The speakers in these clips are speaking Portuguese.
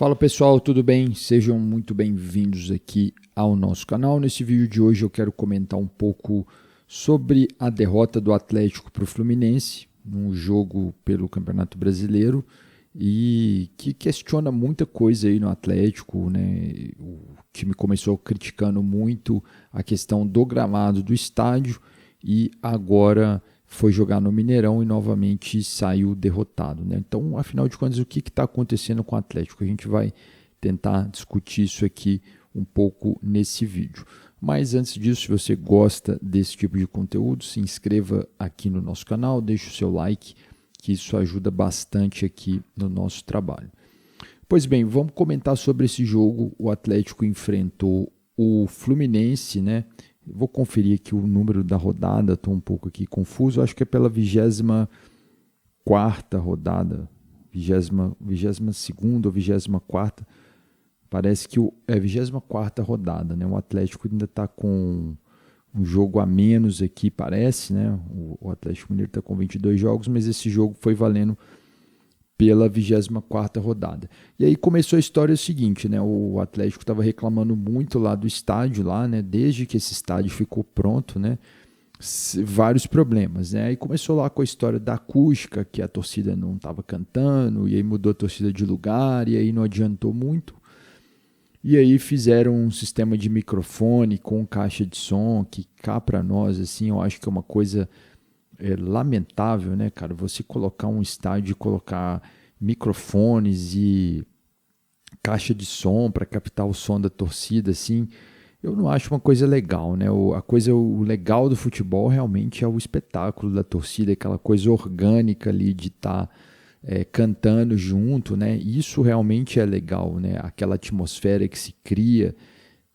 Fala pessoal, tudo bem? Sejam muito bem-vindos aqui ao nosso canal. Nesse vídeo de hoje eu quero comentar um pouco sobre a derrota do Atlético para o Fluminense, num jogo pelo Campeonato Brasileiro, e que questiona muita coisa aí no Atlético, né? O time começou criticando muito a questão do gramado do estádio e agora foi jogar no Mineirão e novamente saiu derrotado, né? Então, afinal de contas, o que está acontecendo com o Atlético? A gente vai tentar discutir isso aqui um pouco nesse vídeo. Mas antes disso, se você gosta desse tipo de conteúdo, se inscreva aqui no nosso canal, deixe o seu like, que isso ajuda bastante aqui no nosso trabalho. Pois bem, vamos comentar sobre esse jogo. O Atlético enfrentou o Fluminense, né? Vou conferir aqui o número da rodada, estou um pouco aqui confuso, acho que é pela 24ª rodada, 22ª ou 24ª, parece que é 24ª rodada, né? O Atlético ainda está com um jogo a menos aqui, parece, né? O Atlético Mineiro está com 22 jogos, mas esse jogo foi valendo pela 24ª rodada. E aí começou a história seguinte, né? O Atlético estava reclamando muito lá do estádio, lá, né? Desde que esse estádio ficou pronto, né? Vários problemas, né? Aí começou lá com a história da acústica, que a torcida não estava cantando, e aí mudou a torcida de lugar, e aí não adiantou muito. E aí fizeram um sistema de microfone com caixa de som, que cá para nós, assim, eu acho que é uma coisa lamentável, né, cara? Você colocar um estádio e colocar microfones e caixa de som para captar o som da torcida, assim, eu não acho uma coisa legal, né? O legal do futebol realmente é o espetáculo da torcida, aquela coisa orgânica ali de estar cantando junto, né? Isso realmente é legal, né? Aquela atmosfera que se cria,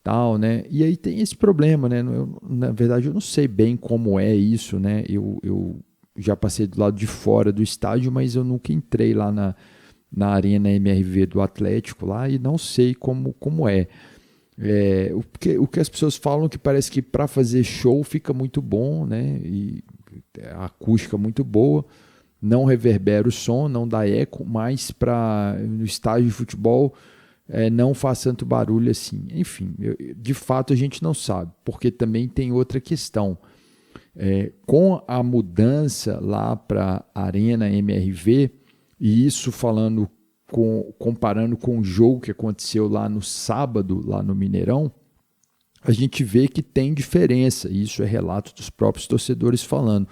tal, né? E aí tem esse problema, né? Na verdade, eu não sei bem como é isso, né? Eu já passei do lado de fora do estádio, mas eu nunca entrei lá na Arena MRV do Atlético lá e não sei como é. O que as pessoas falam que parece que para fazer show fica muito bom, né? E a acústica muito boa, não reverbera o som, não dá eco, mas no estádio de futebol não faz tanto barulho assim. Enfim, de fato a gente não sabe, porque também tem outra questão. Com a mudança lá para a Arena MRV, e isso comparando com o jogo que aconteceu lá no sábado, lá no Mineirão, a gente vê que tem diferença. Isso é relato dos próprios torcedores falando.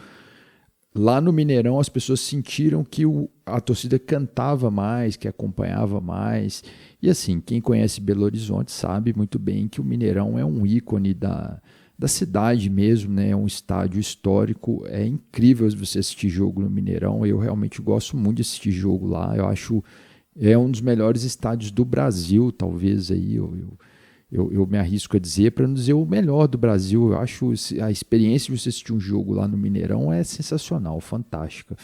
Lá no Mineirão as pessoas sentiram que a torcida cantava mais, que acompanhava mais. E assim, quem conhece Belo Horizonte sabe muito bem que o Mineirão é um ícone da cidade mesmo, né? É um estádio histórico. É incrível você assistir jogo no Mineirão. Eu realmente gosto muito de assistir jogo lá. Eu acho um dos melhores estádios do Brasil, talvez aí. Eu me arrisco a dizer, para não dizer o melhor do Brasil. Eu acho a experiência de você assistir um jogo lá no Mineirão é sensacional, fantástica.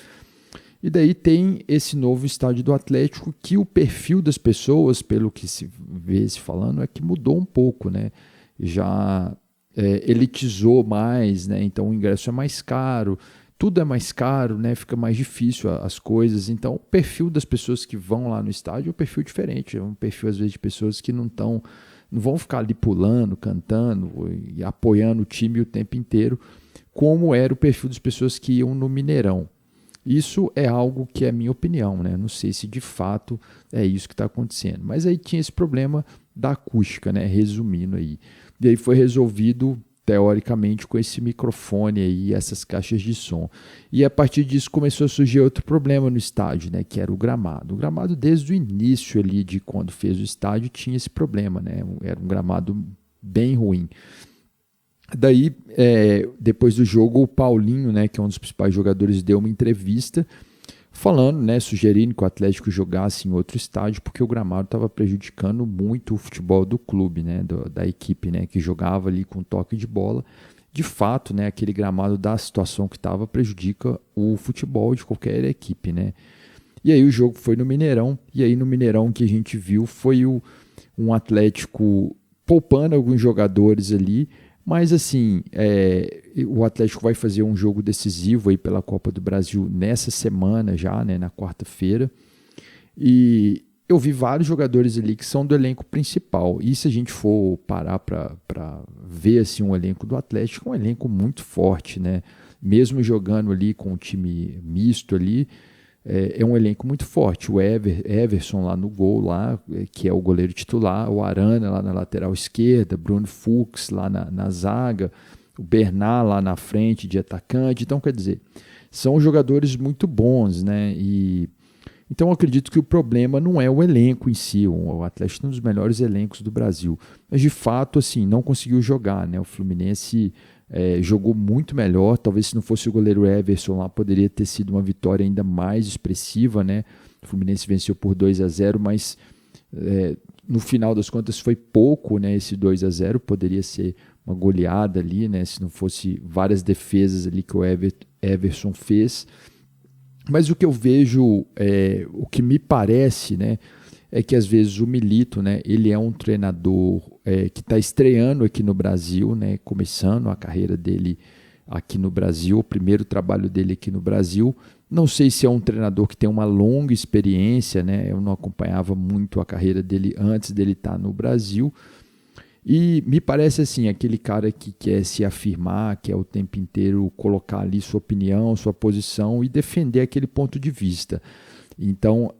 E daí tem esse novo estádio do Atlético que o perfil das pessoas, pelo que se vê se falando, é que mudou um pouco, né? Já elitizou mais, né? Então o ingresso é mais caro, tudo é mais caro, né? Fica mais difícil as coisas. Então o perfil das pessoas que vão lá no estádio é um perfil diferente. É um perfil, às vezes, de pessoas que não vão ficar ali pulando, cantando e apoiando o time o tempo inteiro, como era o perfil das pessoas que iam no Mineirão. Isso é algo que é minha opinião, né? Não sei se de fato é isso que está acontecendo. Mas aí tinha esse problema da acústica, né? Resumindo aí. E aí foi resolvido, teoricamente, com esse microfone aí, essas caixas de som. E a partir disso começou a surgir outro problema no estádio, né? Que era o gramado. O gramado, desde o início ali de quando fez o estádio, tinha esse problema, né? Era um gramado bem ruim. Daí, depois do jogo, o Paulinho, né, que é um dos principais jogadores, deu uma entrevista falando, né, sugerindo que o Atlético jogasse em outro estádio, porque o gramado estava prejudicando muito o futebol do clube, né, da equipe, né, que jogava ali com toque de bola. De fato, né, aquele gramado da situação que estava prejudica o futebol de qualquer equipe, né. E aí o jogo foi no Mineirão, e aí no Mineirão o que a gente viu foi um Atlético poupando alguns jogadores ali, mas assim, o Atlético vai fazer um jogo decisivo aí pela Copa do Brasil nessa semana já, né, na quarta-feira. E eu vi vários jogadores ali que são do elenco principal. E se a gente for parar para ver assim, um elenco do Atlético, é um elenco muito forte, né? Mesmo jogando ali com um time misto ali, é um elenco muito forte. O Everson lá no gol, lá, que é o goleiro titular, o Arana lá na lateral esquerda, Bruno Fux lá na zaga, o Bernard lá na frente de atacante. Então, quer dizer, são jogadores muito bons, né? Então eu acredito que o problema não é o elenco em si. O Atlético é um dos melhores elencos do Brasil. Mas de fato, assim, não conseguiu jogar, né? O Fluminense jogou muito melhor. Talvez se não fosse o goleiro Everson lá, poderia ter sido uma vitória ainda mais expressiva, né? O Fluminense venceu por 2-0, mas no final das contas foi pouco, né? Esse 2-0 poderia ser uma goleada ali, né? Se não fosse várias defesas ali que o Everson fez. Mas o que eu vejo, o que me parece, né, é que às vezes o Milito, né, ele é um treinador que está estreando aqui no Brasil, né, começando a carreira dele aqui no Brasil, o primeiro trabalho dele aqui no Brasil. Não sei se é um treinador que tem uma longa experiência, né, eu não acompanhava muito a carreira dele antes dele estar no Brasil. E me parece assim, aquele cara que quer se afirmar, quer o tempo inteiro colocar ali sua opinião, sua posição e defender aquele ponto de vista. Então,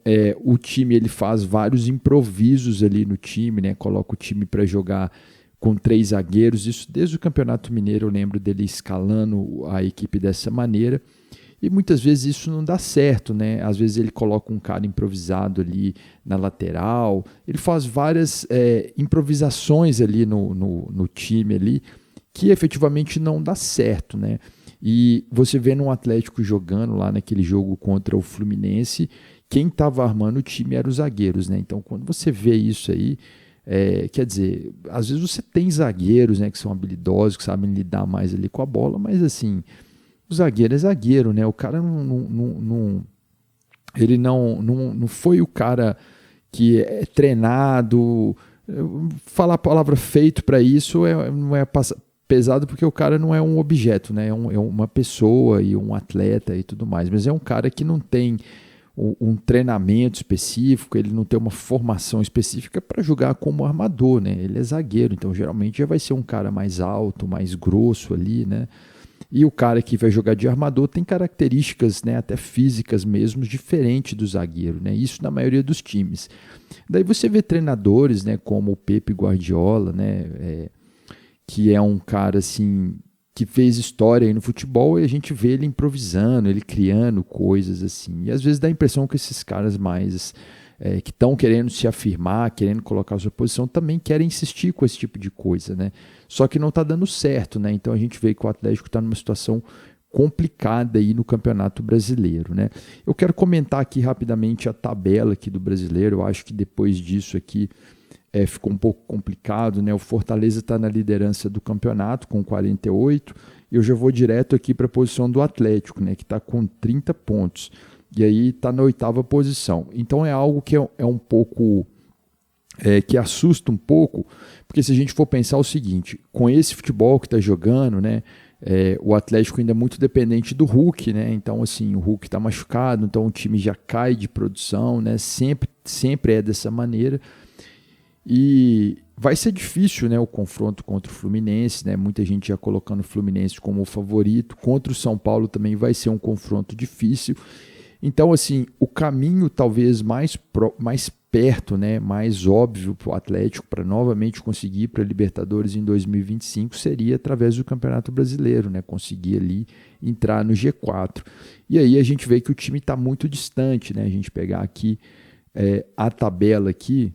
o time ele faz vários improvisos ali no time, né? Coloca o time para jogar com 3 zagueiros. Isso desde o Campeonato Mineiro eu lembro dele escalando a equipe dessa maneira. E muitas vezes isso não dá certo, né? Às vezes ele coloca um cara improvisado ali na lateral, ele faz várias improvisações ali no time ali, que efetivamente não dá certo, né? E você vê no Atlético jogando lá naquele jogo contra o Fluminense, quem estava armando o time eram os zagueiros, né? Então quando você vê isso aí, quer dizer, às vezes você tem zagueiros, né, que são habilidosos, que sabem lidar mais ali com a bola, mas assim, o zagueiro é zagueiro, né? O cara ele não foi o cara que é treinado. Falar a palavra feito para isso não é pesado, porque o cara não é um objeto, né? É uma pessoa e um atleta e tudo mais. Mas é um cara que não tem um treinamento específico, ele não tem uma formação específica para jogar como armador, né? Ele é zagueiro, então geralmente já vai ser um cara mais alto, mais grosso ali, né? E o cara que vai jogar de armador tem características, né, até físicas mesmo, diferentes do zagueiro, né? Isso na maioria dos times. Daí você vê treinadores, né, como o Pepe Guardiola, né, que é um cara assim que fez história aí no futebol, e a gente vê ele improvisando, ele criando coisas assim. E às vezes dá a impressão que esses caras mais que estão querendo se afirmar, querendo colocar a sua posição, também querem insistir com esse tipo de coisa, né? Só que não está dando certo, né? Então a gente vê que o Atlético está numa situação complicada aí no Campeonato Brasileiro, né? Eu quero comentar aqui rapidamente a tabela aqui do Brasileiro. Eu acho que depois disso aqui ficou um pouco complicado, né? O Fortaleza está na liderança do campeonato com 48, e eu já vou direto aqui para a posição do Atlético, né? Que está com 30 pontos. E aí está na 8ª posição. Então é algo que é um pouco... que assusta um pouco, porque se a gente for pensar o seguinte, com esse futebol que está jogando, né, o Atlético ainda é muito dependente do Hulk, né? Então assim, o Hulk está machucado, então o time já cai de produção, né? Sempre é dessa maneira. E vai ser difícil, né, o confronto contra o Fluminense, né? Muita gente já colocando o Fluminense como o favorito. Contra o São Paulo também vai ser um confronto difícil. Então, assim, o caminho talvez mais perto, né, mais óbvio para o Atlético para novamente conseguir para a Libertadores em 2025 seria através do Campeonato Brasileiro, né, conseguir ali entrar no G4. E aí a gente vê que o time está muito distante, né? A gente pegar aqui a tabela aqui,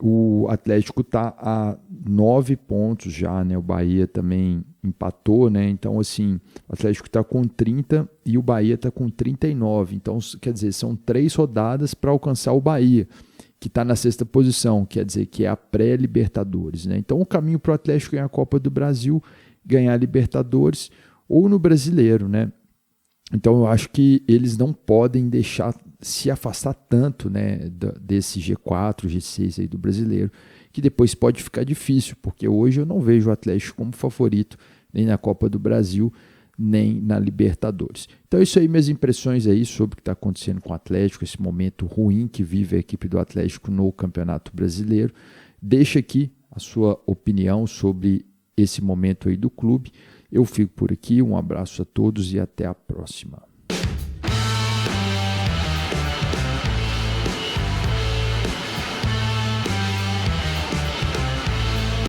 o Atlético está a 9 pontos já, né? O Bahia também empatou, né? Então, assim, o Atlético está com 30 e o Bahia está com 39. Então, quer dizer, são 3 rodadas para alcançar o Bahia, que está na 6ª posição, quer dizer, que é a pré-Libertadores, né? Então, o caminho para o Atlético ganhar a Copa do Brasil, ganhar a Libertadores ou no Brasileiro, né? Então, eu acho que eles não podem deixar se afastar tanto, né, desse G4, G6 aí do Brasileiro, que depois pode ficar difícil, porque hoje eu não vejo o Atlético como favorito nem na Copa do Brasil, nem na Libertadores. Então, isso aí, minhas impressões aí sobre o que está acontecendo com o Atlético, esse momento ruim que vive a equipe do Atlético no Campeonato Brasileiro. Deixa aqui a sua opinião sobre esse momento aí do clube. Eu fico por aqui, um abraço a todos e até a próxima.